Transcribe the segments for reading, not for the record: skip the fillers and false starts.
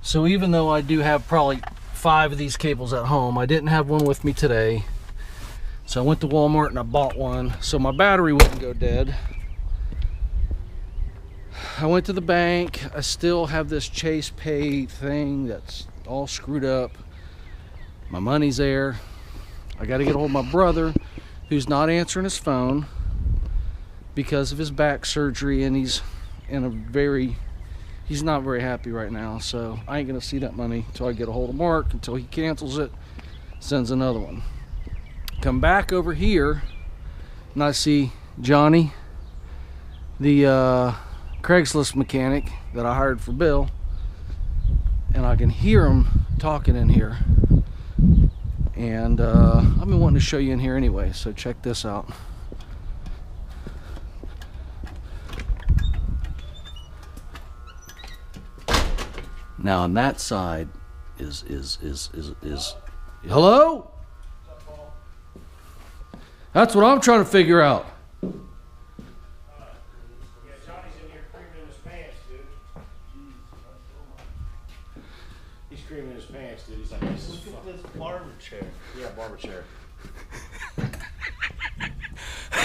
So even though I do have probably 5 of these cables at home, I didn't have one with me today. So I went to Walmart and I bought one so my battery wouldn't go dead. I went to the bank. I still have this Chase Pay thing that's all screwed up. My money's there. I got to get a hold of my brother, who's not answering his phone because of his back surgery, and he's not very happy right now. So I ain't gonna see that money until I get a hold of Mark, until he cancels it, sends another one. Come back over here and I see Johnny, the Craigslist mechanic that I hired for Bill, and I can hear him talking in here. And I've been wanting to show you in here anyway, so check this out. Now on that side is hello? That's what I'm trying to figure out. Yeah, Johnny's in here creaming in his pants, dude. He's creaming in his pants, dude. He's like, this is Look at this barber chair. Yeah, barber chair.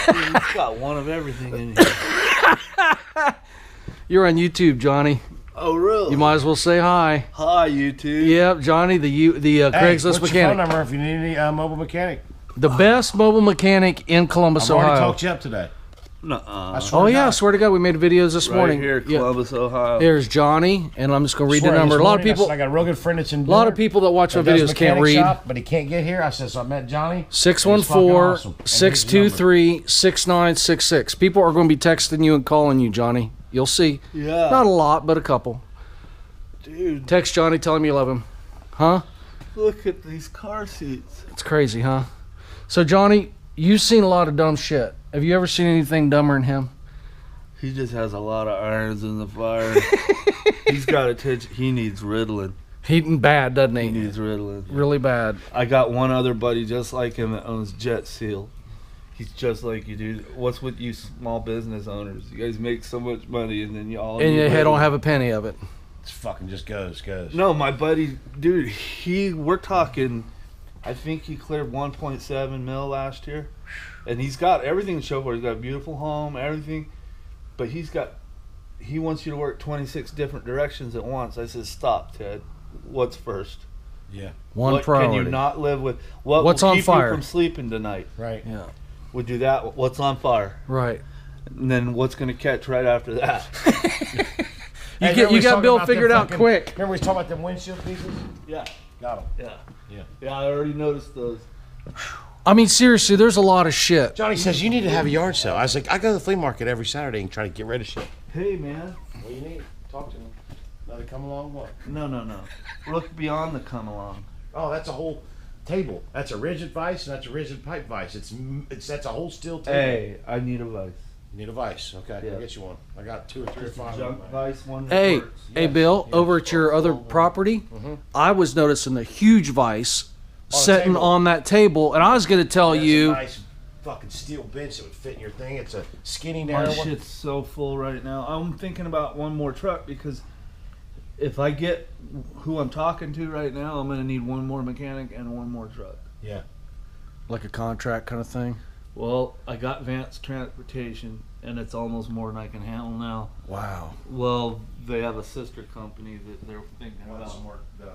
It's got one of everything in here. You're on YouTube, Johnny. Oh, really? You might as well say hi. Hi, YouTube. Yep, Johnny, the Craigslist what's your phone mechanic. number if you need any mobile mechanic? The best mobile mechanic in Columbus, I've already Ohio. talked you up today. Nuh-uh. Oh yeah, I swear to God, we made videos this morning. Right here, Yeah. Columbus, Ohio. Here's Johnny, and I'm just gonna read the number. A lot of people, I got a real good friend that's in. a lot of people that watch my videos can't read. But he can't get here. I said, so I met Johnny. 614-623-6966. People are going to be texting you and calling you, Johnny. You'll see. Yeah. Not a lot, but a couple. Dude, Text Johnny, tell him you love him. Huh? look at these car seats. It's crazy, huh? So Johnny, you've seen a lot of dumb shit. Have you ever seen anything dumber than him? He just has a lot of irons in the fire. He's got attention. He needs Ritalin. Heating bad, doesn't he? He needs Ritalin. Really bad. I got one other buddy just like him that owns Jet Seal. He's just like you, dude. What's with you small business owners? You guys make so much money, and then you all And need you Ritalin. don't have a penny of it. It's fucking just goes. No, my buddy, dude. We're talking. I think he cleared 1.7 mil last year, and he's got everything to show for it. He's got a beautiful home, everything, but he wants you to work 26 different directions at once. I said, stop, Ted. What's first? Yeah. One what priority. can you not live with? What What's will on keep fire? you from sleeping tonight? Right. Yeah. Would do that. What's on fire? Right. And then what's going to catch right after that? You got Bill figured out quick. Remember we was talking about them windshield pieces? Yeah. Got them. Yeah, I already noticed those. I mean, seriously, there's a lot of shit. Johnny says you need to have a yard sale. I was like, I go to the flea market every Saturday and try to get rid of shit. Hey, man. What do you need? Talk to me. Let it come along. What? No. Look beyond the come along. Oh, that's a whole table. That's a rigid vise and that's a rigid pipe vise. That's a whole steel table. Hey, I need a vice. You need a vise. Okay, Yeah. I'll get you one. I got 2 or 3 or 5. Junk vice, one that Hey, works. hey, Bill, over at your other property, I was noticing a huge vise sitting table. on that table, and I was going to tell That's you. a nice fucking steel bench that would fit in your thing. It's a skinny My narrow one. shit's so full right now. I'm thinking about one more truck because if I get who I'm talking to right now, I'm gonna need one more mechanic and one more truck. Yeah. Like a contract kind of thing. Well, I got Vance Transportation, and it's almost more than I can handle now. Wow. Well, they have a sister company that they're thinking about. work done.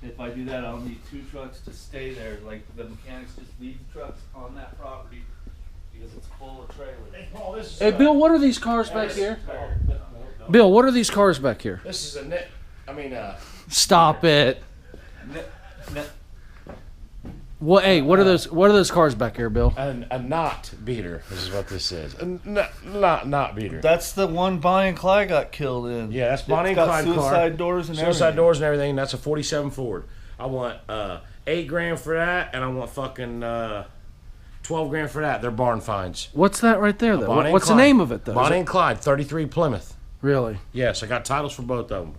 If I do that, I'll need 2 trucks to stay there. Like the mechanics just leave the trucks on that property because it's full of trailers. Hey, Paul, this is Hey, Bill, what are these cars back here? No. Bill, what are these cars back here? This is a net. Stop it. Ne- What? Hey, what are those? What are those cars back here, Bill? a knot beater. This is what this is. A knot beater. That's the one Bonnie and Clyde got killed in. Yeah, that's Bonnie It's and got Clyde car. suicide doors and Suicide everything. doors and everything. That's a 47 Ford. I want $8,000 for that, and I want fucking $12,000 for that. They're barn finds. What's that right there, though? Bonnie and What's the Clyde. name of it, though? Is Bonnie it- and Clyde, 33 Plymouth. Really? Yes, I got titles for both of them.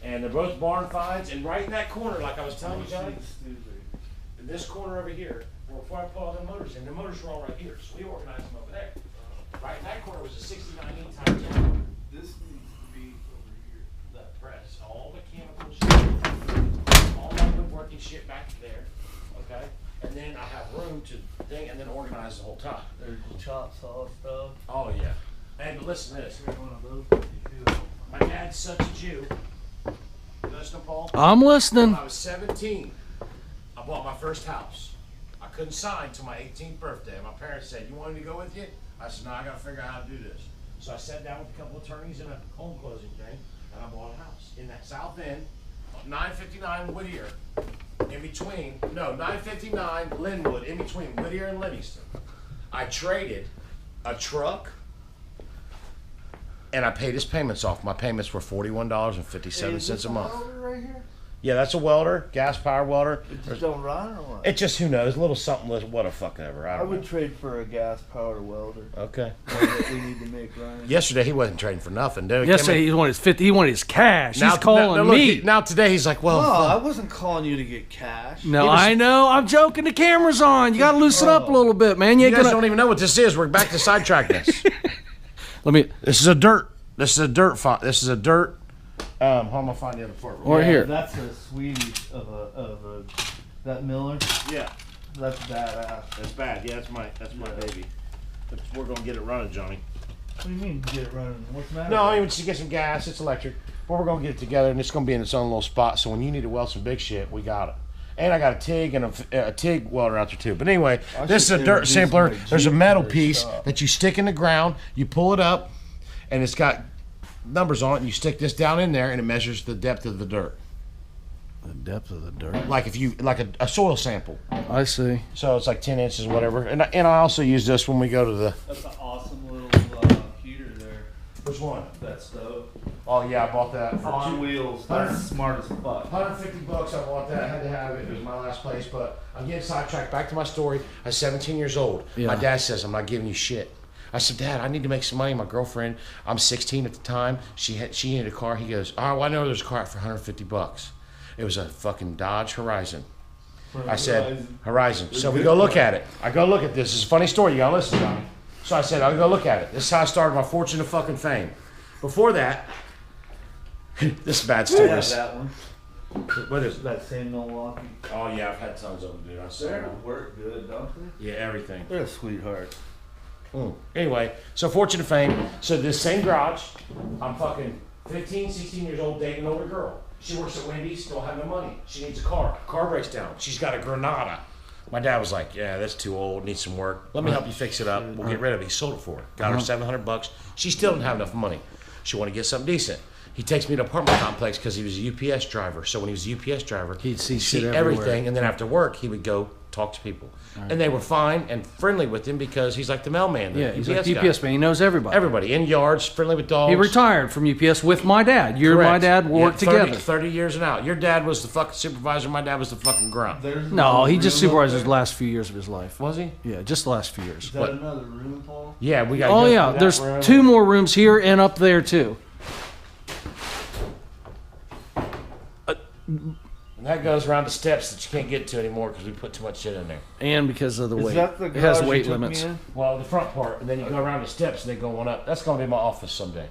And they're both barn finds. And right in that corner, like I was telling you, Johnny, in this corner over here, before I put all the motors in, the motors were all right here, so we organized them over there. Right in that corner was a 69 E type. This needs to be over here. The press, all mechanical Okay? And then I have room to thing and then organize the whole top. There's the chop saw stuff. Oh yeah. And listen to this. Here's one of those. My dad's such a Jew. You listening, Paul? I'm listening. When I was 17, I bought my first house. I couldn't sign till my 18th birthday. My parents said, "You want me to go with you?" I said, "No, I gotta figure out how to do this." So I sat down with a couple attorneys in a home closing thing, and I bought a house in that South End, 959 Whittier, in between, no, 959 Linwood, in between Whittier and Livingston. I traded a truck, and I paid his payments off. My payments were $41.57 a month. Right here? Yeah, that's a welder, gas power welder. It just don't run or what? It just, who knows, a little something, what a fuck ever. I I don't would know. trade for a gas powered welder. Okay. One that we need to make running. Yesterday he wasn't trading for nothing, dude. Yesterday he wanted his 50. He wanted his cash. He's calling look, me. now today he's like, well, No, I fuck. wasn't calling you to get cash. No, He was- I know. I'm joking. The camera's on. You got to loosen up a little bit, man. You You ain't guys gonna. don't even know what this is. We're back to sidetrackness. Let me. This is a dirt. This is a dirt font. This is a dirt. How am I gonna find the other part? Or here. That's a Swedish of a that Miller. Yeah, That's badass. that's bad. Yeah, that's my baby. We're gonna get it running, Johnny. What do you mean get it running? What's the matter? No, I mean, just get some gas. It's electric. But we're gonna get it together, and it's gonna be in its own little spot. So when you need to weld some big shit, we got it. And I got a TIG and a TIG welder out there too. But anyway, I this is should a dirt introduce sampler. my There's a Jeep metal to this piece shop. that you stick in the ground. You pull it up, and it's got numbers on it. And you stick this down in there, and it measures the depth of the dirt, The depth of the dirt. like a soil sample. I see. So it's like 10 inches, whatever. And I also use this when we go to the. That's an awesome little heater there. Which one? That stove. Oh yeah, I bought that for On wheels. That's smart as fuck. $150 I bought that. I had to have it. It was my last place. But I'm getting sidetracked. Back to my story. I was 17 years old. Yeah. My dad says, "I'm not giving you shit." I said, "Dad, I need to make some money." My girlfriend, I'm 16 at the time. She needed a car. He goes, "Oh, well, I know there's a car out for $150. It was a fucking Dodge Horizon. I said, Horizon. So we go look at it. I go look at this. It's a funny story. You gotta listen, Johnny. So I said, I'll go look at it. This is how I started my fortune of fucking fame. Before that, this is bad I have stories. that one. What is it? That same Milwaukee. Oh yeah, I've had tons of them, dude. I They said, work good, don't they? yeah, everything. They're a sweetheart. Anyway, so fortune of fame. So this same garage, I'm fucking 15, 16 years old, dating an older girl. She works at Wendy's, don't have no money. She needs a car. Car breaks down. She's got a Granada. My dad was like, "Yeah, that's too old. Needs some work. Let me help you fix it up. We'll get rid of it." He sold it for her. Got her $700. She still didn't have enough money. She wanted to get something decent. He takes me to an apartment complex because he was a UPS driver. So when he was a UPS driver, He'd see shit everything, everywhere. and then after work, he would go talk to people. And they were fine and friendly with him because he's like the mailman. The Yeah, he's UPS a guy. UPS man. He knows everybody. Everybody in yards, friendly with dogs. He retired from UPS with my dad. You and my Correct. dad worked Yeah, 30 together. 30 years and out. Your dad was the fucking supervisor. My dad was the fucking grunt. There's No, another he just room supervised up his there. last few years of his life. Was he? Yeah, just the last few years. Is that another room, Paul? Yeah, we got. Oh yeah, there's 2 more rooms here and up there too. And that goes around the steps that you can't get to anymore because we put too much shit in there. And because of the Is weight, that the it has garage you weight took me limits. in? Well, the front part, and then you go around the steps and they go one up. That's gonna be my office someday.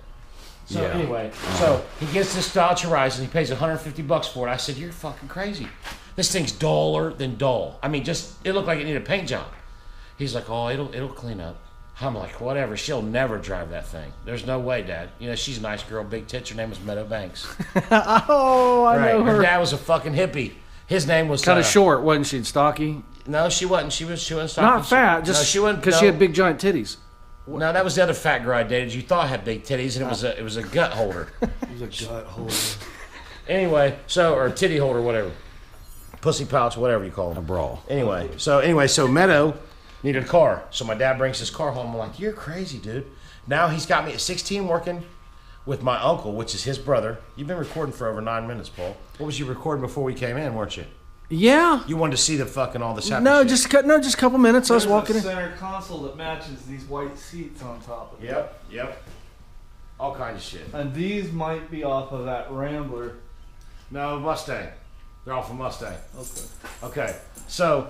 So Yeah. anyway, so he gets this Dodge Horizon. He pays $150 for it. I said, "You're fucking crazy. This thing's duller than dull. I mean, just it looked like it needed a paint job." He's like, "Oh, it'll clean up." I'm like, "Whatever. She'll never drive that thing. There's no way, Dad. You know, she's a nice girl, big tits. Her name was Meadow Banks. Oh, I know Her her. dad was a fucking hippie. His name was Kind of short, wasn't she? Stocky, No, she wasn't. She wasn't stocky. not fat, just no, she wasn't because no. she had big giant titties. No, that was the other fat girl I dated. You thought had big titties, and it was a gut holder. It was a gut holder. Anyway, or titty holder, whatever, pussy pouch, whatever you call them. A brawl. Anyway, so Meadow needed a car, so my dad brings his car home. I'm like, "You're crazy, dude." Now he's got me at 16 working with my uncle, which is his brother. You've been recording for over 9 minutes, Paul. What was you recording before we came in, weren't you? Yeah. You wanted to see the fucking all this happen. No, shit. just a couple minutes. I was There's walking a in. center console that matches these white seats on top of it. Yep. All kinds of shit. And these might be off of that Rambler. No, Mustang. They're all from Mustang. Okay. Okay, so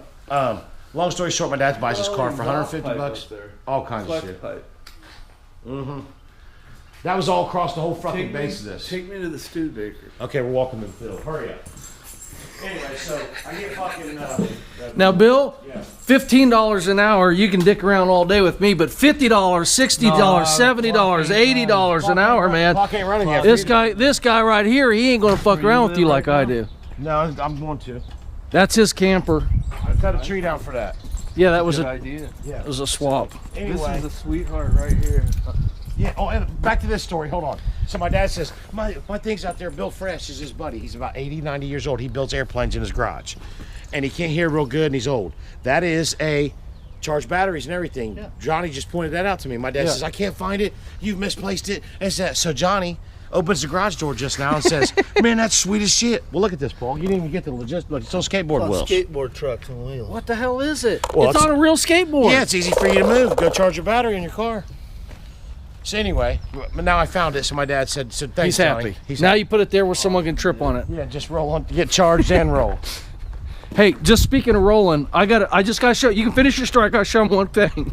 long story short, my dad buys his car for Exhaust pipe $150. up there. All kinds of Flex shit. pipe. That was all across the whole fucking base of this. Take me to the Studebaker. Okay, we're walking to the field. Hurry up. Anyway, so I get fucking. Now, Bill, Yeah. $15 an hour, you can dick around all day with me, but $50, $60, $70, $80 an hour, man. Clock ain't running yet. This guy right here, he ain't gonna fuck around with you like I do. No, I'm going to. That's his camper. I cut a tree down for that. Yeah, that was Good a idea. Yeah. it was a swap. Anyway. This is a sweetheart right here. Yeah. Oh, and back to this story. Hold on. So my dad says, my thing's out there. Bill Fresh is his buddy. He's about 80, 90 years old. He builds airplanes in his garage. And he can't hear real good and he's old. That is a charged batteries and everything. Yeah. Johnny just pointed that out to me. My dad Yeah. says, I can't find it. You've misplaced it. And so Johnny opens the garage door just now and says, man, that's sweet as shit. Well, look at this, Paul. You didn't even get the legit, look, it's on skateboard wheels. Skateboard trucks and wheels. What the hell is it? Well, it's on a real skateboard. Yeah, it's easy for you to move. Go charge your battery in your car. So anyway, now I found it. So my dad said thanks, He's Johnny. happy. Now you put it there where someone can trip on it. Yeah, just roll on, get charged and roll. Hey, just speaking of rolling, I just gotta show you can finish your story. I gotta show him one thing.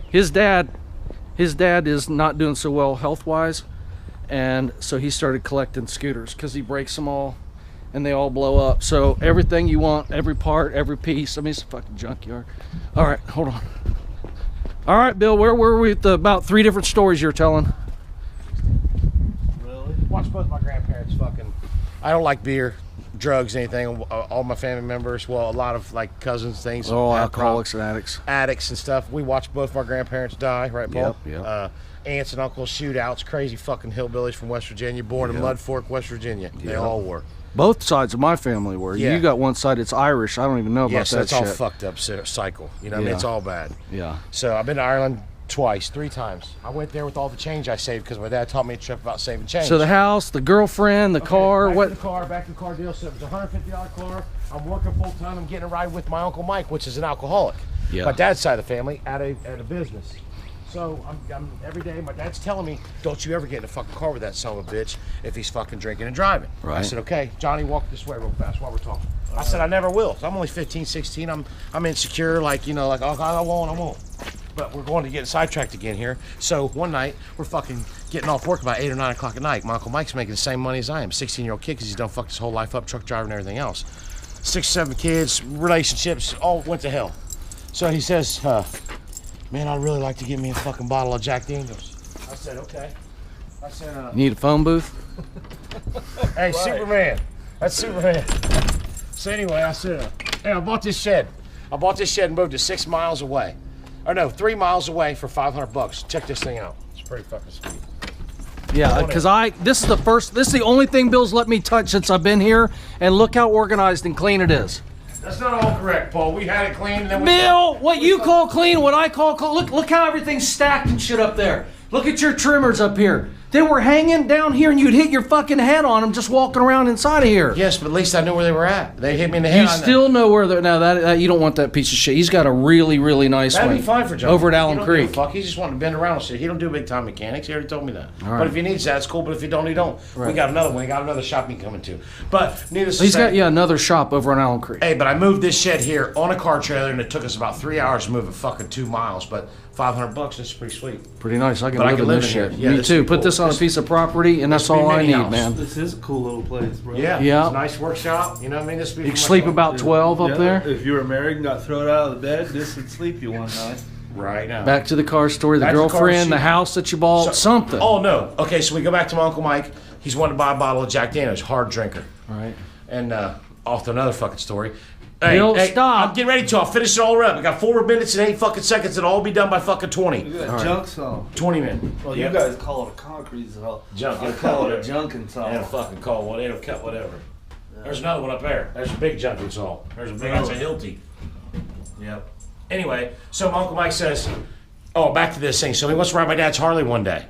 His dad is not doing so well health-wise, and so he started collecting scooters because he breaks them all, and they all blow up. So everything you want, every part, every piece. I mean, it's a fucking junkyard. All right, hold on. All right, Bill, where were we with about 3 different stories you're telling? Really? Watch both my grandparents fucking. I don't like beer, drugs, anything. All my family members, well, a lot of like cousins, things. Oh, have alcoholics and addicts. addicts and stuff. We watched both of our grandparents die, right, Paul? Yep. Aunts and uncles, shootouts, crazy fucking hillbillies from West Virginia, born in Mud Fork, West Virginia. They Yep. all were. Both sides of my family were. Yeah. You got one side that's Irish. I don't even know about Yes, that that's shit. all fucked up cycle. You know what I mean? Yeah. It's all bad. Yeah. So I've been to Ireland twice, 3 times. I went there with all the change I saved because my dad taught me a trip about saving change. So the house, the girlfriend, the car, back what? to the car, back to the car deal. So it was a $150 car. I'm working full time. I'm getting a ride with my Uncle Mike, which is an alcoholic. Yeah. My dad's side of the family at a business. So I'm every day. My dad's telling me, "Don't you ever get in a fucking car with that son of a bitch if he's fucking drinking and driving." I Right. said, "Okay, Johnny, walk this way real fast while we're talking." I said, "I never will. I'm only 15, 16. I'm insecure. Like like oh God, I won't. But we're going to get sidetracked again here. So one night we're fucking getting off work about 8 or 9 o'clock at night. My Uncle Mike's making the same money as I am, 16-year-old kid, because he's done fucked his whole life up, truck driver and everything else. 6, 7 kids, relationships, all went to hell. So he says, man, I'd really like to get me a fucking bottle of Jack Daniels. I said, okay. I said, You need a phone booth? hey, Superman. That's Superman. So anyway, I said, hey, I bought this shed. And moved it 6 miles away. Or no, 3 miles away for $500. Check this thing out. It's pretty fucking sweet. Yeah, because this is the only thing Bill's let me touch since I've been here, and look how organized and clean it is. That's not all correct, Paul. We had it clean and then we... Bill, what you call clean, what I call clean. Look how everything's stacked and shit up there. Look at your trimmers up here. They were hanging down here and you'd hit your fucking head on them just walking around inside of here. Yes, but at least I knew where they were at. They hit me in the head. You still know where they're... Now, that you don't want that piece of shit. He's got a really, really nice That'd one. be fine for John. Over at He Allen don't give a Creek. fuck. He just wanted to bend around and shit. He don't do big time mechanics. He already told me that. All right. But if he needs that, it's cool. But if he don't, he don't. We Right. got another one. He got another shop he can come into. But needless to He's say... got, another shop over on Allen Creek. Hey, but I moved this shed here on a car trailer, and it took us about 3 hours to move it fucking 2 miles. But $500, that's pretty sweet. Pretty nice. I can But I live can in live this in here. shit. Yeah, Me this too. would be Put cool. this on a piece of property, and that's would be all I mini need, house. man. This is a cool little place, bro. Yeah. Yeah. It's a nice workshop. You know what I mean? This would be You for can sleep myself. about 12 up Yeah, there. If you were married and got thrown out of the bed, this would sleep you one night. Right now. Back to the car story, the Back to the car girlfriend, the shoot. house that you bought, So- something. Oh, no. Okay, so we go back to my Uncle Mike. He's wanted to buy a bottle of Jack Daniels, hard drinker. Right. And off to another fucking story. Hey, Bill, hey, stop. I'm getting ready to. I'll finish it all up. I got 4 minutes and 8 fucking seconds. It'll all be done by fucking 20. You got All right. junk song. 20 minutes. Well, Yep. you guys call it a concrete song. Junk. I call it a junkin' song. It'll fucking call what? It'll cut whatever. There's another one up there. There's a big junkin' saw. There's a big, that's a Hilti. Yep. Anyway, so my Uncle Mike says, oh, back to this thing. So he wants to ride my dad's Harley one day.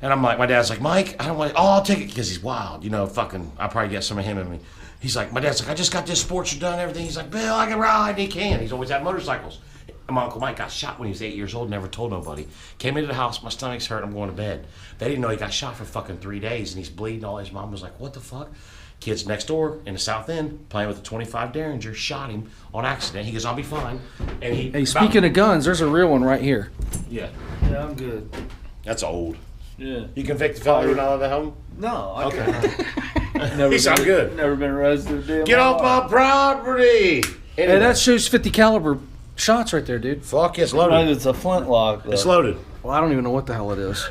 And I'm like, my dad's like, Mike, I don't want, oh, I'll take it because he's wild. You know, fucking, I'll probably get some of him in me. He's like, my dad's like, I just got this sports done and everything. He's like, Bill, I can ride. And he can. He's always had motorcycles. And my Uncle Mike got shot when he was 8 years old, never told nobody. Came into the house, my stomach's hurt, I'm going to bed. They didn't know he got shot for fucking 3 days and he's bleeding. All his mom was like, what the fuck? Kids next door in the South End playing with a 25 Derringer shot him on accident. He goes, I'll be fine. And he. Hey, speaking of guns, there's a real one right here. Yeah, Yeah, I'm good. that's old. Yeah. You convict the fellow who not at home? No, I Okay. can. Never He sound good. Never been arrested. Get off my property. Hey, that shoots 50 caliber shots right there, dude. Fuck, it's loaded. It's a flintlock. Though. It's loaded. Well, I don't even know what the hell it is.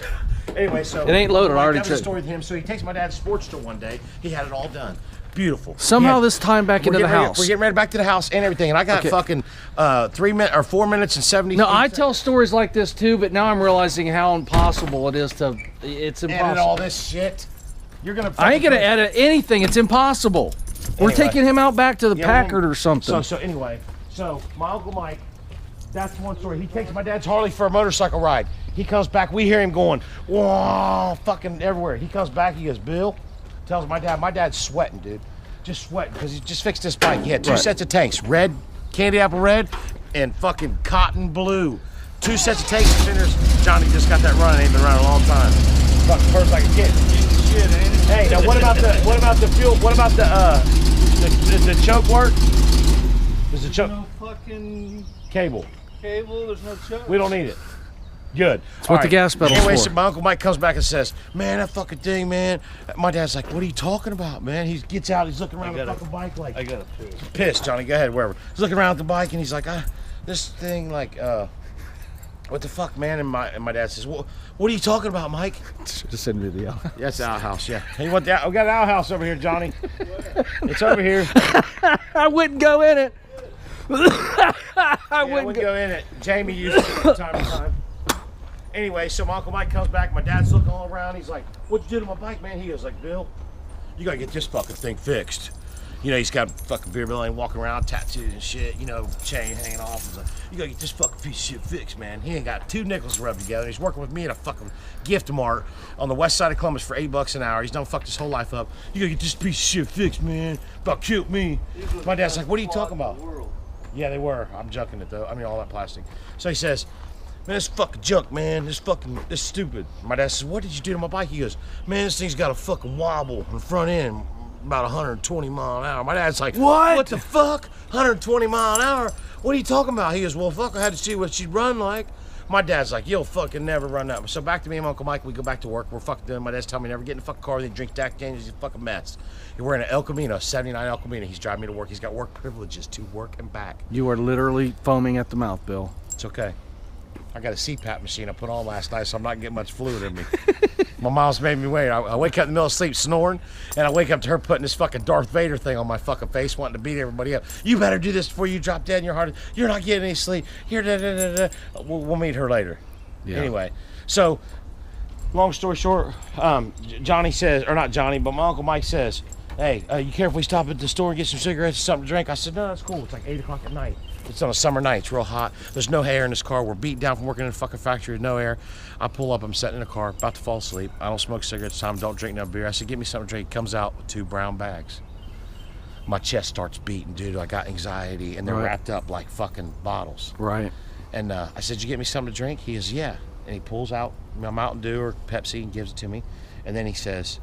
Anyway, so it ain't loaded. I already got a checked. story with him. So he takes my dad's Sportster one day. He had it all done. Beautiful. Somehow this time back into the house. We're getting ready back to the house and everything. And I got fucking 4 minutes and 70. No, I tell stories like this too, but now I'm realizing how impossible it is to. It's impossible. Edit all this shit. You're gonna. I ain't gonna edit anything. It's impossible. We're taking him out back to the Packard or something. So anyway, my Uncle Mike, that's one story. He takes my dad's Harley for a motorcycle ride. He comes back. We hear him going, whoa, fucking everywhere. He comes back. He goes, Bill, tells my dad's sweating, dude. Just sweating because he just fixed this bike. He had two sets of tanks, red, candy apple red, and fucking cotton blue. 2 sets of tank spinners. Johnny just got that running. Ain't been running a long time. Fucking purrs like a kid. Shit, ain't it? Hey, now what about the fuel? What about the choke work? Does the choke? No fucking Cable. There's no choke. We don't need it. Good. That's what the gas pedal's anyway, for. So my Uncle Mike comes back and says, man, that fucking thing, man. My dad's like, what are you talking about, man? He gets out, he's looking around the fucking bike like, I got a piss. Pissed, Johnny, go ahead, wherever. He's looking around at the bike and he's like, this thing, like, what the fuck, man? And my dad says, what are you talking about, Mike? Just send video. That's the outhouse, yeah. Hey, we got an outhouse over here, Johnny. It's over here. I wouldn't go in it. I wouldn't go in it. Jamie used to from time to time. Anyway, so my Uncle Mike comes back. My dad's looking all around. He's like, what'd you do to my bike, man? He goes like, Bill, you gotta get this fucking thing fixed. You know, he's got fucking beer belly walking around, tattoos and shit, you know, chain hanging off. He's like, you gotta get this fucking piece of shit fixed, man. He ain't got 2 nickels to rub together. He's working with me at a fucking gift mart on the west side of Columbus for $8 an hour. He's done fucked his whole life up. You gotta get this piece of shit fixed, man. About killed me. My dad's like, what are you talking about? Yeah, they were. I'm junking it though. I mean, all that plastic. So he says, man, this fucking junk, man. This stupid. My dad says, what did you do to my bike? He goes, man, this thing's got a fucking wobble in the front end, about 120 mile an hour. My dad's like, what the fuck? 120 mile an hour? What are you talking about? He goes, well, fuck, I had to see what she'd run like. My dad's like, you'll fucking never run that. So back to me and my Uncle Mike, we go back to work. We're fucking doing. My dad's telling me never get in the fucking car with him, drink Jack Daniels. He's a fucking mess. You're wearing an El Camino, 79 El Camino. He's driving me to work. He's got work privileges to work and back. You are literally foaming at the mouth, Bill. It's okay. I got a CPAP machine I put on last night, so I'm not getting much fluid in me. My mom's made me wait. I wake up in the middle of sleep snoring, and I wake up to her putting this fucking Darth Vader thing on my fucking face, wanting to beat everybody up. You better do this before you drop dead in your heart. You're not getting any sleep. You're da da da da. We'll meet her later. Yeah. Anyway, so long story short, Johnny says, or not Johnny, but my Uncle Mike says, hey, you care if we stop at the store and get some cigarettes or something to drink? I said, no, that's cool. It's like 8 o'clock at night. It's on a summer night. It's real hot. There's no air in this car. We're beat down from working in a fucking factory. No air. I pull up. I'm sitting in the car, about to fall asleep. I don't smoke cigarettes. Time. Don't drink no beer. I said, get me something to drink. He comes out with 2 brown bags. My chest starts beating, dude. I got anxiety, and they're wrapped up like fucking bottles. Right. And I said, did you get me something to drink? He goes, yeah. And he pulls out my Mountain Dew or Pepsi and gives it to me. And then he says,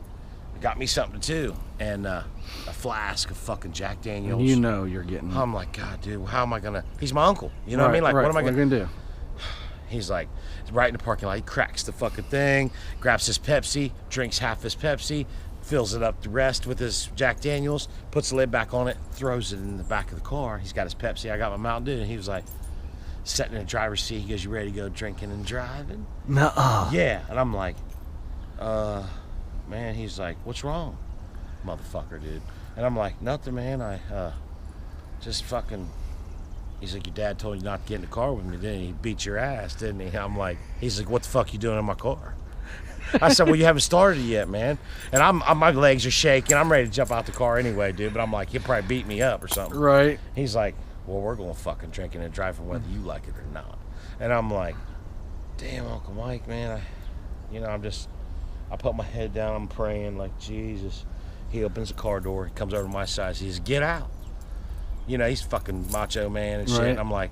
got me something too, and a flask of fucking Jack Daniels. You know you're getting. I'm like, God, dude, how am I gonna? He's my uncle. You know what I mean? Like, what am I gonna do? He's like, right in the parking lot. He cracks the fucking thing, grabs his Pepsi, drinks half his Pepsi, fills it up the rest with his Jack Daniels, puts the lid back on it, throws it in the back of the car. He's got his Pepsi. I got my Mountain Dew, and he was like, sitting in the driver's seat. He goes, "You ready to go drinking and driving?" Nuh-uh. Yeah, and I'm like, man. He's like, "What's wrong, motherfucker, dude?" And I'm like, "Nothing, man. I just fucking." He's like, "Your dad told you not to get in the car with me, didn't he? He beat your ass, didn't he?" I'm like, he's like, "What the fuck you doing in my car?" I said, "Well, you haven't started it yet, man." And I'm my legs are shaking. I'm ready to jump out the car anyway, dude. But I'm like, he'll probably beat me up or something. Right. He's like, "Well, we're going fucking drinking and driving whether you like it or not." And I'm like, "Damn, Uncle Mike, man. I put my head down. I'm praying like, Jesus." He opens the car door. He comes over to my side. He says, "Get out." You know, he's fucking macho man and shit. Right. And I'm like,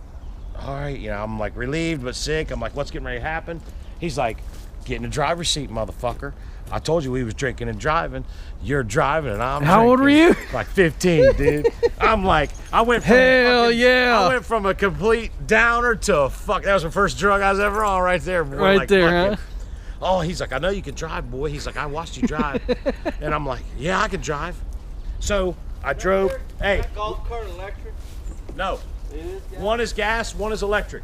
all right. You know, I'm like relieved but sick. I'm like, what's getting ready to happen? He's like, get in the driver's seat, motherfucker. I told you we was drinking and driving. You're driving and I'm How old were you? Like 15, dude. I'm like, I went from a complete downer to a fuck. That was the first drug I was ever on right there. Boy. Right like there, huh? Oh, he's like, I know you can drive, boy. He's like, I watched you drive. And I'm like, yeah, I can drive. So I drove. Hey. That golf cart electric? No. It is gas? One is gas, one is electric.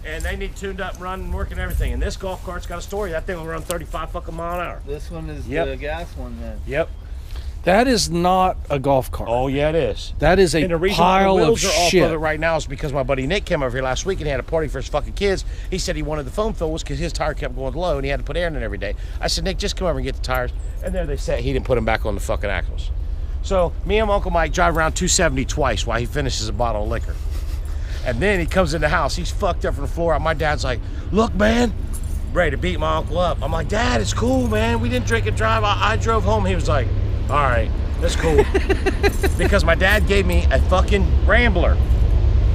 And they need tuned up, running, working, everything. And this golf cart's got a story. That thing will run 35 fucking mile an hour. This one is the gas one then. Yep. That is not a golf cart. Oh, yeah, it is. That is a And the reason pile the of wheels are off shit. of it right now is because my buddy Nick came over here last week and he had a party for his fucking kids. He said he wanted the foam fillers because his tire kept going low and he had to put air in it every day. I said, Nick, just come over and get the tires. And there they sat. He didn't put them back on the fucking axles. So me and Uncle Mike drive around 270 twice while he finishes a bottle of liquor. And then he comes in the house. He's fucked up from the floor up. My dad's like, look, man, ready to beat my uncle up. I'm like, Dad, it's cool, man. We didn't drink and drive. I drove home. He was like, all right, that's cool. Because my dad gave me a fucking Rambler,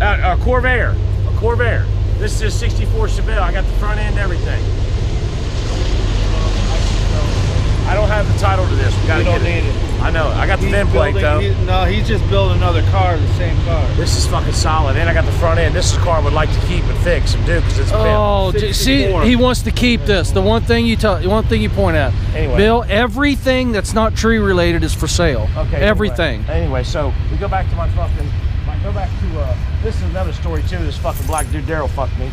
a Corvair, This is a 64 Chevelle. I got the front end and everything. I don't have the title to this. We gotta You don't get need it. I know. I got the VIN plate though. No, he's just building another car, the same car. This is fucking solid. And I got the front end. This is a car I would like to keep and fix and do because it's Oh, been. see, he wants to keep this. The one thing you point out. Anyway. Bill, everything that's not tree related is for sale. Okay. Everything. Anyway, so we go back to my fucking. Go back to. This is another story too. This fucking black dude Daryl fucked me.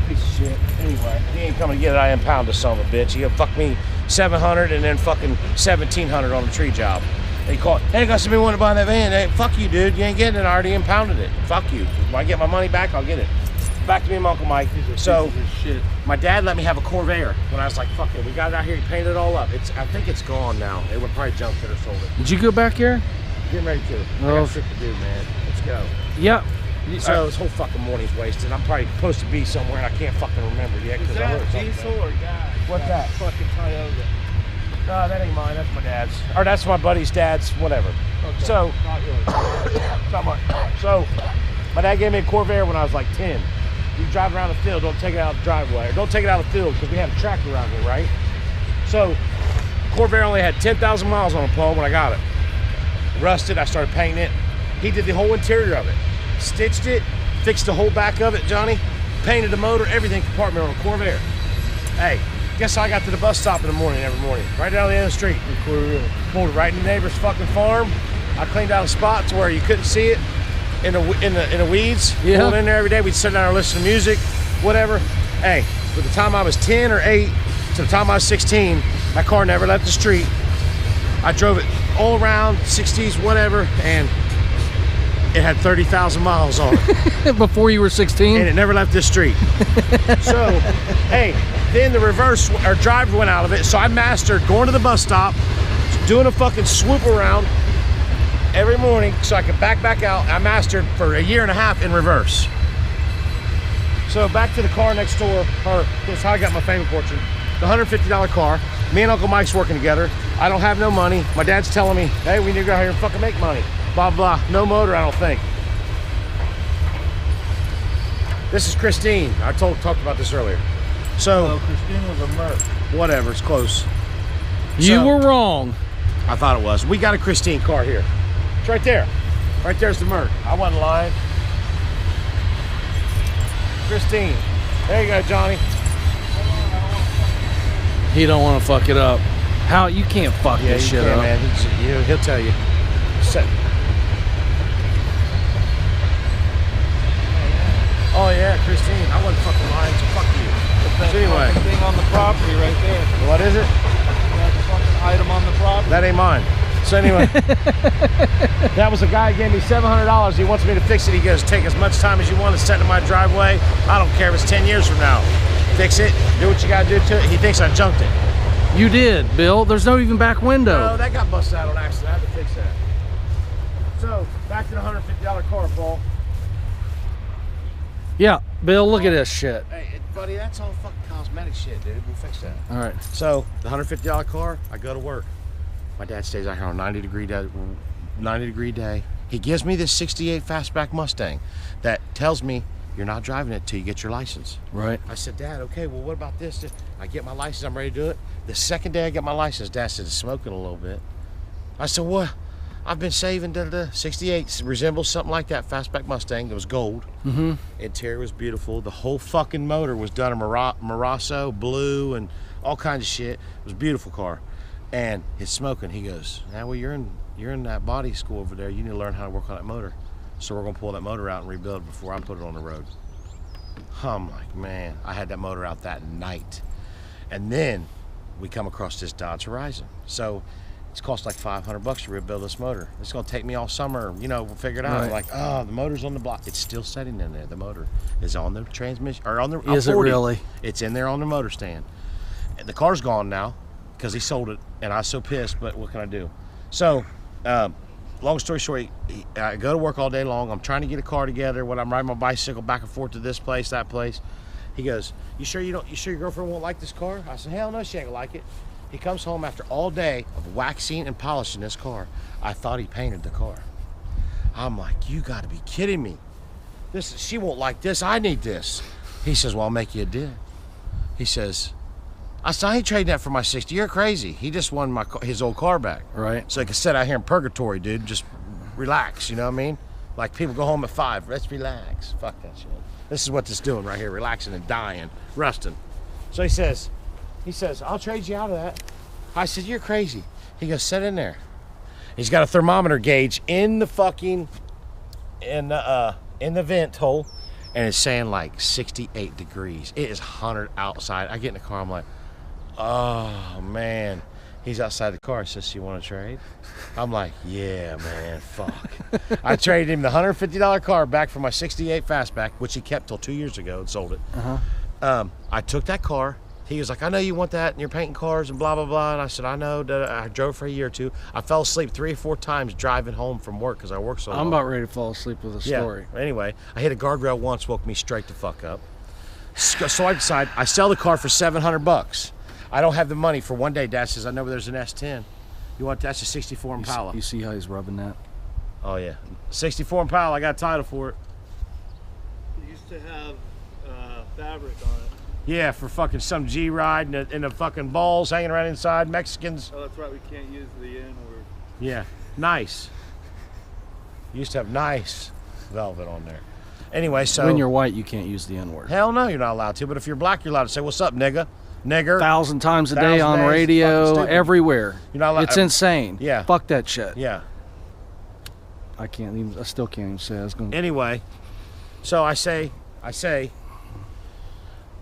Piece of shit. Anyway, he ain't coming to get it. I impound this son of a bitch. He gonna fuck me $700 and then fucking $1,700 on the tree job. He called, hey, got somebody want to buy that van. Hey, fuck you, dude. You ain't getting it. I already impounded it. Fuck you. When I get my money back, I'll get it. Back to me and Uncle Mike. So, my dad let me have a Corvair when I was like, fuck it. We got it out here. He painted it all up. I think it's gone now. They would probably junked it or sold it. Did you go back here? Getting ready to. I got shit to do, man. Let's go. Yep. So this whole fucking morning's wasted. I'm probably supposed to be somewhere and I can't fucking remember yet because I heard something. diesel or gas? What's that? Fucking Toyota. No, that ain't mine. That's my dad's. Or that's my buddy's dad's, whatever. Okay. So, Not yours. not mine. So, my dad gave me a Corvair when I was like 10. You drive around the field, don't take it out of the driveway. Or don't take it out of the field because we had a tractor around here, right? So, Corvair only had 10,000 miles on the pole when I got it. Rusted, I started painting it. He did the whole interior of it. Stitched it, fixed the whole back of it, Johnny. Painted the motor, everything compartment on a Corvair. Hey, guess how I got to the bus stop in the morning every morning? Right down the end of the street. Pulled it right in the neighbor's fucking farm. I cleaned out a spot to where you couldn't see it in the weeds. Yeah. Pulled in there every day. We'd sit down and listen to music, whatever. Hey, from the time I was 10 or 8 to the time I was 16, that car never left the street. I drove it all around, 60s, whatever, and it had 30,000 miles on it. Before you were 16? And it never left this street. So, hey, then the reverse or driver went out of it. So I mastered going to the bus stop, doing a fucking swoop around every morning so I could back out. I mastered for a year and a half in reverse. So back to the car next door, or that's how I got my family fortune. The $150 car. Me and Uncle Mike's working together. I don't have no money. My dad's telling me, hey, we need to go out here and fucking make money. Blah, blah. No motor, I don't think. This is Christine. I talked about this earlier. So, Christine was a merc. whatever, it's close. You So- were wrong. I thought it was. We got a Christine car here. It's right there. Right there's the Merc. I wasn't lying. Christine. There you go, Johnny. He don't want to fuck it up. How you can't fuck this shit up. man. He'll tell you. Set. Oh yeah, Christine. I wasn't fucking lying, so fuck you. So anyway, Fucking thing on the property right there. what is it? That fucking item on the property. That ain't mine. So anyway, that was a guy who gave me $700. He wants me to fix it. He goes, take as much time as you want to set in my driveway. I don't care if it's 10 years from now. Fix it, do what you gotta do to it. He thinks I junked it. You did, Bill. There's no even back window. No, that got busted out on accident. I had to fix that. So, back to the $150 car, Paul. Yeah, Bill, look at this shit. Hey, buddy, that's all fucking cosmetic shit, dude. We'll fix that. All right. So, the $150 car, I go to work. My dad stays out here on 90-degree day. He gives me this 68 fastback Mustang that tells me you're not driving it till you get your license. Right. I said, Dad, okay, well, what about this? I get my license, I'm ready to do it. The second day I get my license, Dad said, it's smoking a little bit. I said, what? I've been saving. 68 resembles something like that fastback Mustang. It was gold. Mm-hmm. Interior was beautiful. The whole fucking motor was done in Marasso blue and all kinds of shit. It was a beautiful car, and it's smoking. He goes, "Now, well, you're in that body school over there. You need to learn how to work on that motor. So we're gonna pull that motor out and rebuild it before I put it on the road." I'm like, man, I had that motor out that night, and then we come across this Dodge Horizon. So it's cost like $500 to rebuild this motor. It's gonna take me all summer, you know, we'll figure it out. Right. Like, oh, the motor's on the block. It's still sitting in there. The motor is on the transmission, or on the. Is it really? It's in there on the motor stand. And the car's gone now because he sold it, and I was so pissed. But what can I do? So, long story short, I go to work all day long. I'm trying to get a car together. When I'm riding my bicycle back and forth to this place, that place, he goes, "You sure your girlfriend won't like this car?" I said, "Hell no, she ain't gonna like it." He comes home after all day of waxing and polishing this car. I thought he painted the car. I'm like, you gotta be kidding me. She won't like this, I need this. He says, well, I'll make you a deal. He says, I said, I ain't trading that for my 60. You're crazy. He just won his old car back. Right. So he could sit out here in purgatory, dude, just relax, you know what I mean? Like people go home at 5, let's relax. Fuck that shit. This is what this doing right here, relaxing and dying, rusting. So he says, I'll trade you out of that. I said, you're crazy. He goes, sit in there. He's got a thermometer gauge in the fucking, in the vent hole, and it's saying like 68 degrees. It is 100 outside. I get in the car, I'm like, oh man. He's outside the car, says, you want to trade? I'm like, yeah, man, fuck. I traded him the $150 car back for my 68 Fastback, which he kept till 2 years ago and sold it. I took that car. He was like, I know you want that and you're painting cars and blah, blah, blah. And I said, I know. I drove for a year or two. I fell asleep 3 or 4 times driving home from work because I work so long. I'm about ready to fall asleep with a story. Anyway, I hit a guardrail once, woke me straight the fuck up. So I decide I sell the car for $700. I don't have the money for one day. Dad says, I know there's an S10. You want that's a 64 Impala. You see how he's rubbing that? Oh yeah, 64 Impala. I got a title for it. It used to have fabric on it. Yeah, for fucking some G ride and the fucking balls hanging around inside. Mexicans. Oh, that's right. We can't use the N word. Yeah, nice. Used to have nice velvet on there. Anyway, so When you're white, you can't use the N-word. hell no, you're not allowed to. But if you're black, you're allowed to say, "What's up, nigga?" Nigger. 1,000 times a day 1,000 on days, radio, fucking stupid. everywhere. You're not allowed. It's insane. Yeah. Fuck that shit. Yeah. I still can't even say. I was going. Anyway, so I say,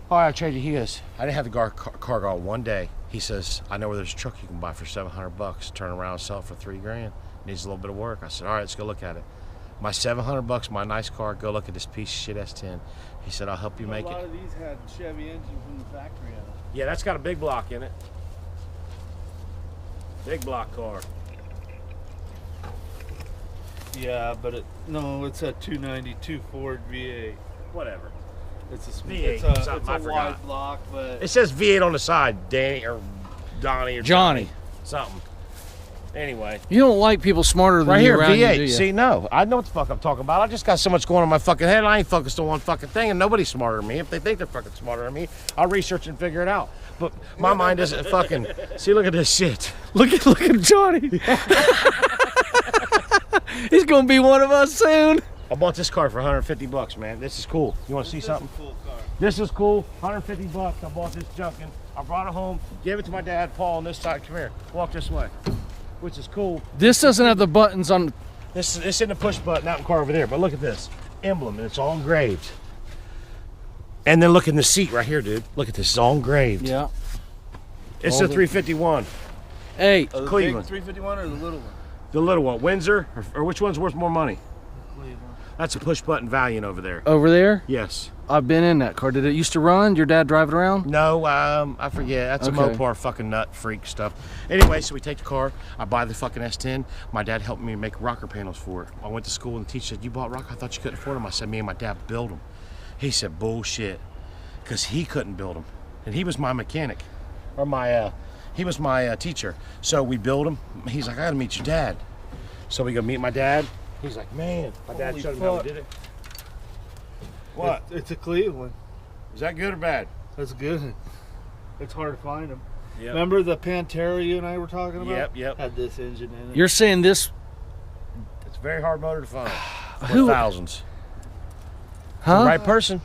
oh, I traded you. He goes, I didn't have the car go one day. He says, I know where there's a truck you can buy for $700. Turn around and sell it for $3,000. Needs a little bit of work. I said, all right, let's go look at it. My $700, my nice car. Go look at this piece of shit S10. He said, I'll help you make it. A lot of these had Chevy engines from the factory in it. Yeah, that's got a big block in it. Big block car. Yeah, but it's a 292 Ford V8. Whatever. It's a V8, It's a something I wide forgot. block, but It says V8 on the side, Danny or Donnie or Johnny. something. Anyway. You don't like people smarter than Right you here, around V8. you, do you? See, no, I know what the fuck I'm talking about. I just got so much going on in my fucking head. I ain't focused on one fucking thing, and nobody's smarter than me. If they think they're fucking smarter than me, I'll research and figure it out. But my mind isn't fucking. See, look at this shit. Look at Johnny. He's gonna be one of us soon. I bought this car for $150, man. This is cool. You want to see something? This is a cool car. This is cool. $150. I bought this junkin. I brought it home, gave it to my dad, Paul, on this side. Come here. Walk this way. Which is cool. This doesn't have the buttons on. This isn't a push button out in the car over there, but look at this emblem, and it's all engraved. And then look in the seat right here, dude. Look at this, it's all engraved. Yeah. It's All a the- 351. Hey, Oh, the Cleveland. big 351 or the little one? The little one, Windsor, or which one's worth more money? Cleveland. That's a push button Valiant over there. over there. Yes. I've been in that car. Did it used to run? Your dad drive it around? No, I forget. That's a Okay. Mopar fucking nut freak stuff. Anyway, so we take the car. I buy the fucking S10. My dad helped me make rocker panels for it. I went to school and the teacher said, you bought rocker? I thought you couldn't afford them. I said, me and my dad built them. He said, bullshit. Because he couldn't build them. And he was my mechanic. Or he was my teacher. So we built them. He's like, I gotta meet your dad. So we go meet my dad. He's like, man. My dad Holy showed him how fuck. we did it. What? It's a Cleveland. Is that good or bad? That's good. It's hard to find them. Yep. Remember the Pantera you and I were talking about? Yep. Had this engine in it. You're saying this very hard motor to find. Who- Thousands. Huh? The right person.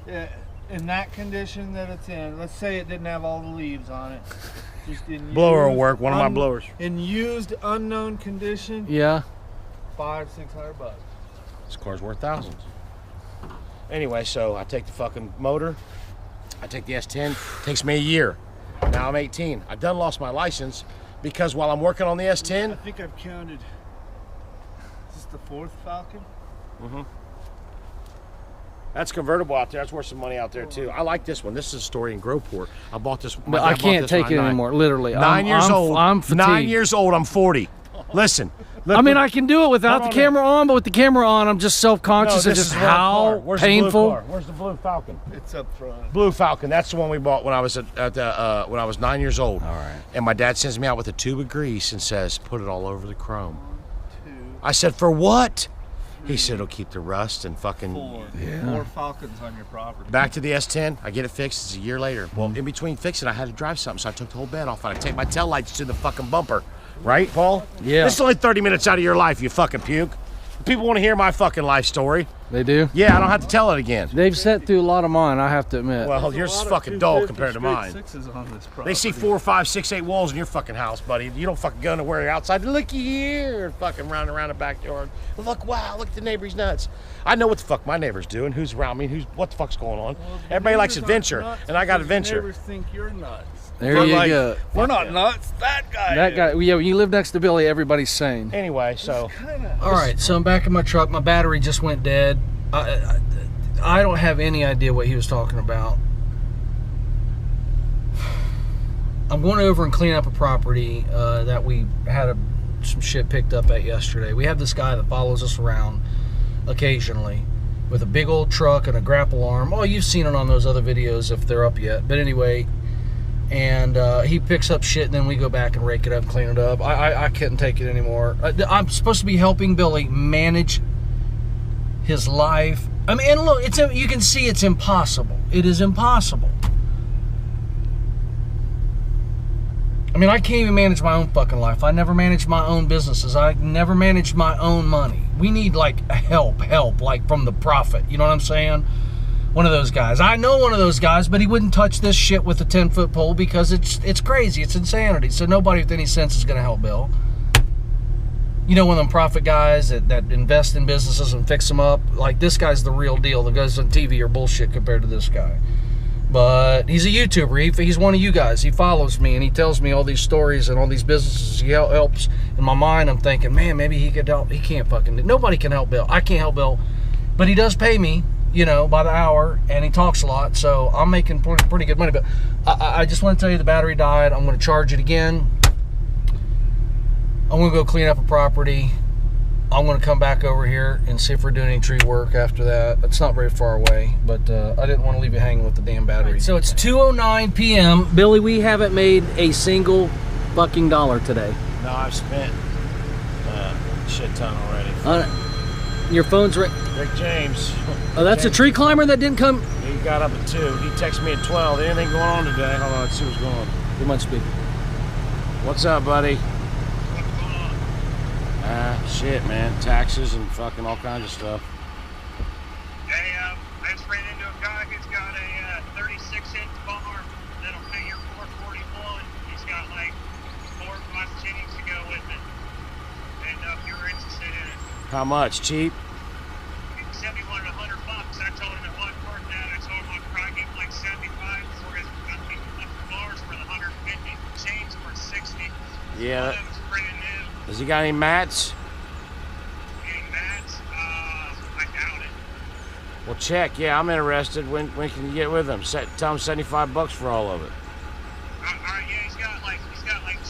Yeah, in that condition that it's in, let's say it didn't have all the leaves on it. Just in Blower will used, work. One of my blowers. In used, unknown condition, Yeah. $500-600. This car's worth thousands. Anyway, so I take the fucking motor. I take the S10. Takes me a year. Now I'm 18. I done lost my license because while I'm working on the I S10, think I've counted. Is this the 4th Falcon? that's convertible out there. That's worth some money out there too. I like this one. This is a story in Groveport. I bought this. But I can't take it anymore. Literally, 9 years old. I'm fatigued. 9 years old. I'm 40. Listen. I mean, I can do it without the Hold on camera on, but with the camera on, I'm just self-conscious of just how Where's painful. The blue car? Where's the blue Falcon? It's up front. Blue Falcon. That's the one we bought when I was when I was 9 years old. All right. And my dad sends me out with a tube of grease and says, "Put it all over the chrome." I said, "For what?" He said, "It'll keep the rust and fucking." 4 Falcons on your property. Back to the S10. I get it fixed. It's a year later. Well, in between fixing, I had to drive something, so I took the whole bed off and I take my tail lights to the fucking bumper. Right, Paul? Yeah. This is only 30 minutes out of your life, you fucking puke. People want to hear my fucking life story. They do. Yeah, I don't have to tell it again. They've sat through a lot of mine, I have to admit. Well, yours is fucking dull compared to mine. On this They see 4, 5, 6, 8 walls in your fucking house, buddy. You don't fucking go nowhere outside. Looky here, fucking round around the backyard. Look, wow, look at the neighbor's nuts. I know what the fuck my neighbor's doing, who's around me, what the fuck's going on. Everybody likes adventure, and I got adventure. Neighbors think you're nuts. There you go. We're not nuts. That guy. That is. guy. Yeah, when you live next to Billy, everybody's sane. Anyway, so All right, so I'm back in my truck. My battery just went dead. I don't have any idea what he was talking about. I'm going over and clean up a property that we had some shit picked up at yesterday. We have this guy that follows us around occasionally with a big old truck and a grapple arm. Oh, you've seen it on those other videos if they're up yet. But anyway, and he picks up shit and then we go back and rake it up, clean it up. I couldn't take it anymore. I'm supposed to be helping Billy manage his life. I mean, and look, you can see it's impossible. It is impossible. I mean, I can't even manage my own fucking life. I never managed my own businesses. I never managed my own money. We need like help, like from the prophet. You know what I'm saying? One of those guys. I know one of those guys, but he wouldn't touch this shit with a 10-foot pole because it's crazy. It's insanity. So nobody with any sense is going to help Bill. You know, one of them prophet guys that invest in businesses and fix them up. Like, this guy's the real deal. The guys on TV are bullshit compared to this guy. But he's a YouTuber. He's one of you guys. He follows me, and he tells me all these stories and all these businesses he helps. In my mind, I'm thinking, man, maybe he could help. He can't fucking do. Nobody can help Bill. I can't help Bill. But he does pay me, you know, by the hour, and he talks a lot, so I'm making pretty good money. But I just want to tell you the battery died. I'm going to charge it again. I'm going to go clean up a property. I'm going to come back over here and see if we're doing any tree work after that. It's not very far away, but I didn't want to leave you hanging with the damn battery. Right, so it's 2:09 p.m. Billy, we haven't made a single fucking dollar today. no, I've spent a shit ton already. Your phone's right. Rick James. Oh, that's a tree climber that didn't come. He got up at 2. He texted me at 12. Anything going on today? Hold on, let's see what's going on. You might speak. What's up, buddy? Shit, man. Taxes and fucking all kinds of stuff. Hey, I just ran into a guy who's got a 36-inch barn that'll pay your 441. He's got like 4 or 5 chickens to go with it. And if you're interested in it, How much? Cheap? he said he wanted $100. I told him it wasn't worth that. I told him I'd probably give him like 75 for his. I think the bars for the 150. Chains for 60. Yeah. One of them's brand new. Has he got any mats? Getting mats, I doubt it. Well, check. Yeah, I'm interested. When can you get with him? Tell him $75 for all of it. Alright, yeah, he's got like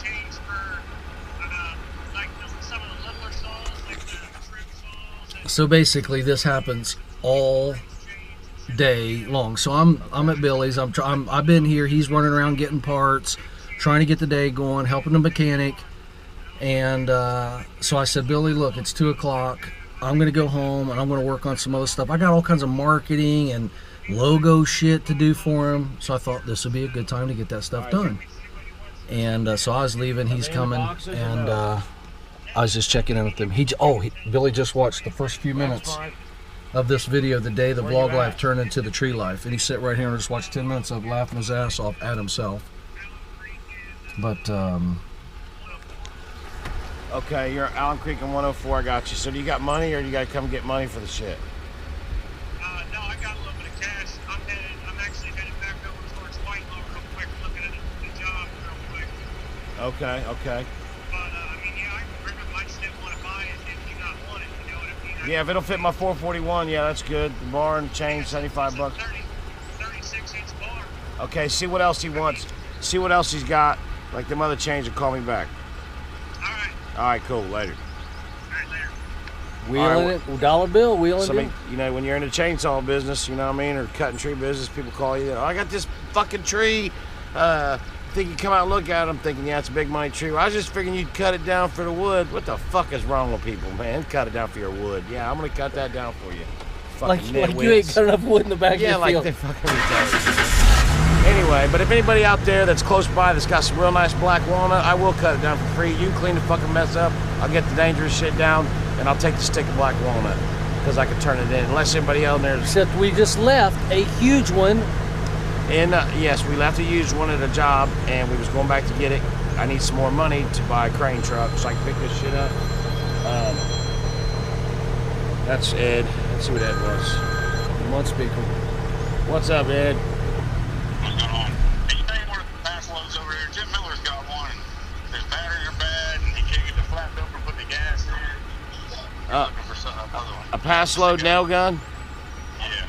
chains for like some of the littler saws, like the trim saws. So basically, this happens all day long. So I'm at Billy's. I've been here. He's running around getting parts, trying to get the day going, helping the mechanic. And so I said, Billy, look, it's 2 o'clock. I'm going to go home and I'm going to work on some other stuff. I got all kinds of marketing and logo shit to do for him. So I thought this would be a good time to get that stuff done. And so I was leaving. He's coming. And Yeah, I was just checking in with him. Billy just watched the first few minutes of this video, the day the vlog life turned into the tree life, and he sat right here and just watched 10 minutes of laughing his ass off at himself. But Okay, you're Allen Creek in 104. I got you. So do you got money, or do you got to come get money for the shit? No, I got a little bit of cash. I'm actually headed back over towards Whitelaw real quick, looking at the job real quick. Okay. But I mean, yeah, I can bring up. I just didn't want to buy it if you not want it. You know what I mean? Yeah, if it'll fit my 441, yeah, that's good. The barn, chain, 75 bucks. 36-inch bar. Okay, see what else he wants. See what else he's got. Like them other chains, and call me back. All right, cool. Later. wheeling it, dollar bill, wheeling it. You know, when you're in the chainsaw business, you know what I mean, or cutting tree business, people call you. Oh, I got this fucking tree. Think you come out and look at it. I'm thinking, yeah, it's a big money tree. Well, I was just figuring you'd cut it down for the wood. What the fuck is wrong with people, man? Cut it down for your wood. Yeah, I'm gonna cut that down for you. Like you ain't cut enough wood in the back of your field. Yeah, like they fucking retarded. Anyway, but if anybody out there that's close by that's got some real nice black walnut, I will cut it down for free. You clean the fucking mess up. I'll get the dangerous shit down, and I'll take the stick of black walnut because I can turn it in. Unless anybody else there. Except we just left a huge one. And yes, we left a used one at a job, and we was going back to get it. I need some more money to buy a crane truck so I can pick this shit up. That's Ed. Let's see what Ed was. One speaker. What's up, Ed? What's going on? Hey, you think where the pass loads over here? Jim Miller's got one. His batteries are bad, and he can't get the flap open, put the gas in. He's looking for another one. A pass load nail gun? Yeah.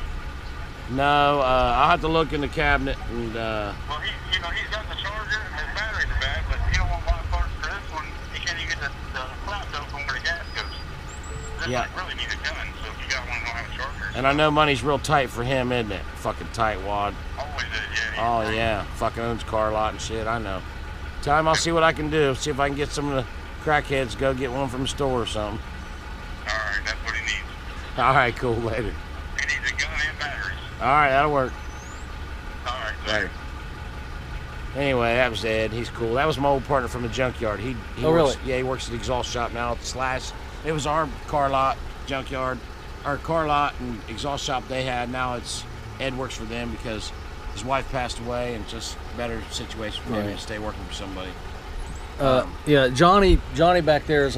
No, I'll have to look in the cabinet and. Well, he's got the charger, and his batteries are bad, but he don't want to buy parts for this one. He can't even get the flap open where the gas goes. This Yeah. one really needs a gun, so if you got one, don't have a charger. And I know money's real tight for him, isn't it? Fucking tight wad. Always is, yeah. Oh yeah, fucking owns a car lot and shit. I know. Tell him I'll see what I can do. See if I can get some of the crackheads to go get one from the store or something. All right, that's what he needs. All right, cool. Later. He needs a gun and batteries. All right, that'll work. All right, Later. Anyway, that was Ed. He's cool. That was my old partner from the junkyard. He Oh, works, really? Yeah, he works at the exhaust shop now. Slash, it was our car lot, junkyard, our car lot and exhaust shop they had. Now it's Ed works for them because his wife passed away and just better situation for him Right. to stay working for somebody. Yeah, Johnny back there is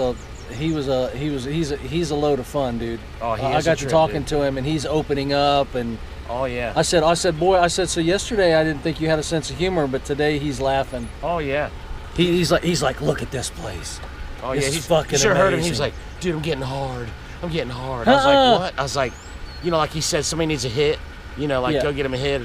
he's a load of fun, dude. Oh, he I is a got to trip, talking dude. to him, and he's opening up, and Oh yeah. I said, boy, so yesterday I didn't think you had a sense of humor, but today he's laughing. Oh yeah. He's like, look at this place. Oh This yeah. is He's fucking you sure heard him. He amazing. was like, dude, I'm getting hard. I was like, what? I was like, you know, like he said, somebody needs a hit. You know, like Yeah. go get him a hit.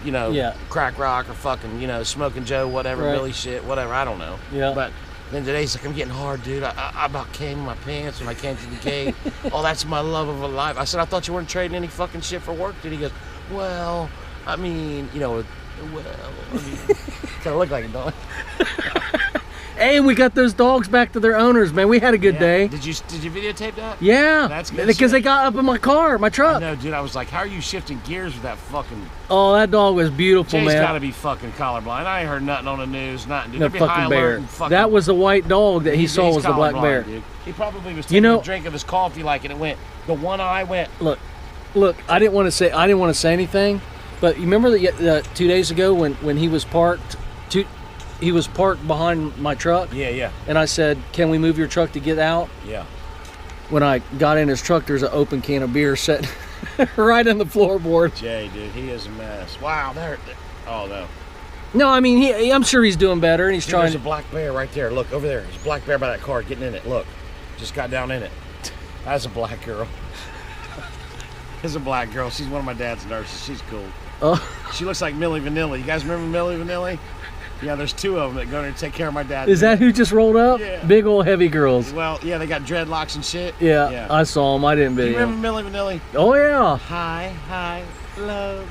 You know, Yeah. crack rock or fucking, you know, smoking Joe, whatever, Right. Billy shit, whatever. I don't know. Yeah. But then today he's like, I'm getting hard, dude. I about came in my pants when I came to the gate. Oh, that's my love of a life. I said, I thought you weren't trading any fucking shit for work, dude. He goes, well, I mean, you know, kind of look like it, don't it? Hey, we got those dogs back to their owners, man. We had a good day. Did you videotape that? Yeah, That's good because shit. they got up in my car, my truck. No, dude. I was like, how are you shifting gears with that fucking? Oh, that dog was beautiful, Jay's man. got to be fucking colorblind. I ain't heard nothing on the news. Nothing. Dude. The There'd be high fucking alert bear. and fucking- That was the white dog that he saw he's was the black colorblind, bear. Dude. He probably was taking You know- a drink of his coffee, like, and it went. The one eye went. Look, I didn't want to say anything, but you remember that 2 days ago when he was parked, he was parked behind my truck, Yeah. and I said, "Can we move your truck to get out?" Yeah. When I got in his truck, there's an open can of beer sitting right in the floorboard. Jay, dude, he is a mess. Wow. There. Oh no. No, I mean, I'm sure he's doing better, and he's Dude, trying there's to. a black bear right there. Look over there. There's a black bear by that car getting in it. Look, just got down in it. That's a black girl. There's a black girl. She's one of my dad's nurses. She's cool. Oh, She looks like Millie Vanilli. You guys remember Millie Vanilli? Yeah, there's two of them that go there and take care of my dad. is that who just rolled up? Yeah. Big old heavy girls. Well, yeah, they got dreadlocks and shit. Yeah, I saw him. I didn't You video. remember Millie Vanilli? Oh yeah. High, low.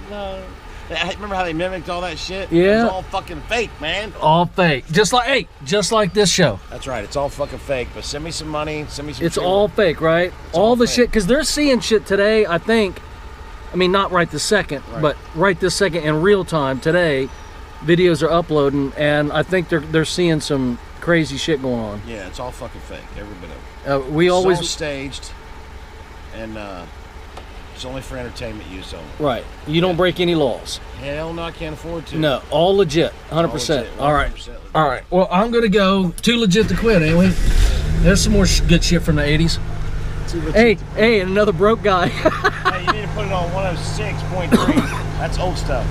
Remember how they mimicked all that shit? Yeah. It was all fucking fake, man. All fake. Just like this show. That's right. It's all fucking fake. But send me some money. Send me some. It's shit. all fake, right? All all the fake. shit, because they're seeing shit today, I think. I mean, not right this second, Right. but right this second in real time today, videos are uploading, and I think they're seeing some crazy shit going on. Yeah, it's all fucking fake. Every bit of it. We It's all always staged, and it's only for entertainment use only. right. You don't break any laws. Hell no, I can't afford to. No, all legit, 100%. All right, 100% legit. all right. Well, I'm gonna go. Too legit to quit, ain't we? There's some more good shit from the '80s. Hey, and another broke guy. Hey, you need to put it on 106.3. That's old stuff.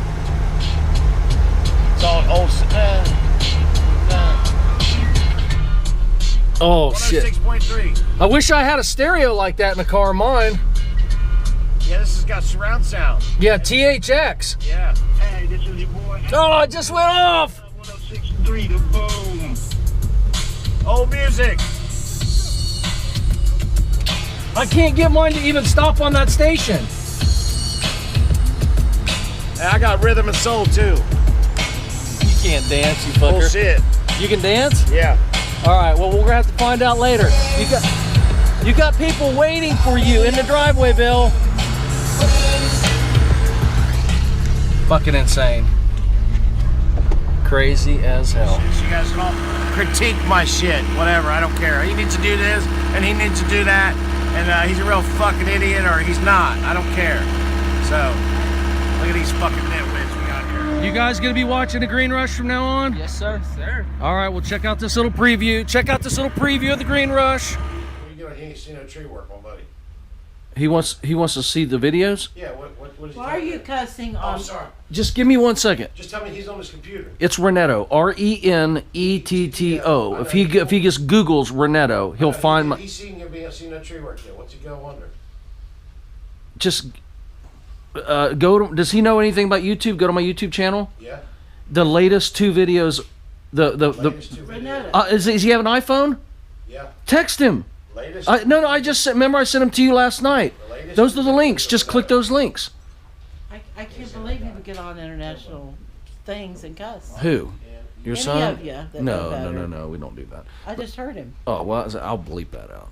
It's all old stuff. Oh shit! 106.3. I wish I had a stereo like that in the car of mine. Yeah, this has got surround sound. Yeah, THX. Yeah. Hey, this is your boy. Oh, it just went off. 106.3, the boom. Old music. I can't get mine to even stop on that station. Hey, I got rhythm and soul too. You can't dance, you fucker. Bullshit. You can dance? Yeah. All right. Well, we're gonna have to find out later. You got people waiting for you in the driveway, Bill. Fucking insane. Crazy as hell. You guys can all critique my shit, whatever. I don't care. He needs to do this, and he needs to do that, and he's a real fucking idiot, or he's not. I don't care. So, look at these fucking nitwits we got here. You guys gonna be watching the Green Rush from now on? Yes, sir. Sir. All right. Well, check out this little preview. Check out this little preview of the Green Rush. What are you doing? He ain't seen no tree work, my buddy. He wants to see the videos. Yeah, what is he Why are you cussing Oh, on? sorry. Just give me 1 second. Just tell me he's on his computer. It's Renetto. Renetto. If he just Googles Renetto, he'll find my. He's seen no tree work yet. What's he go under? Just go to. Does he know anything about YouTube? Go to my YouTube channel. Yeah. The latest 2 videos. Latest two Renetta. videos. Does he have an iPhone? Yeah. Text him. Latest. No. I just remember I sent them to you last night. The latest Those are the two links. videos Just click those links. I can't believe you would get on international things and cuss. Who? Your Any son? of you that know No. better. We don't do that. I just heard him. Oh well, I'll bleep that out.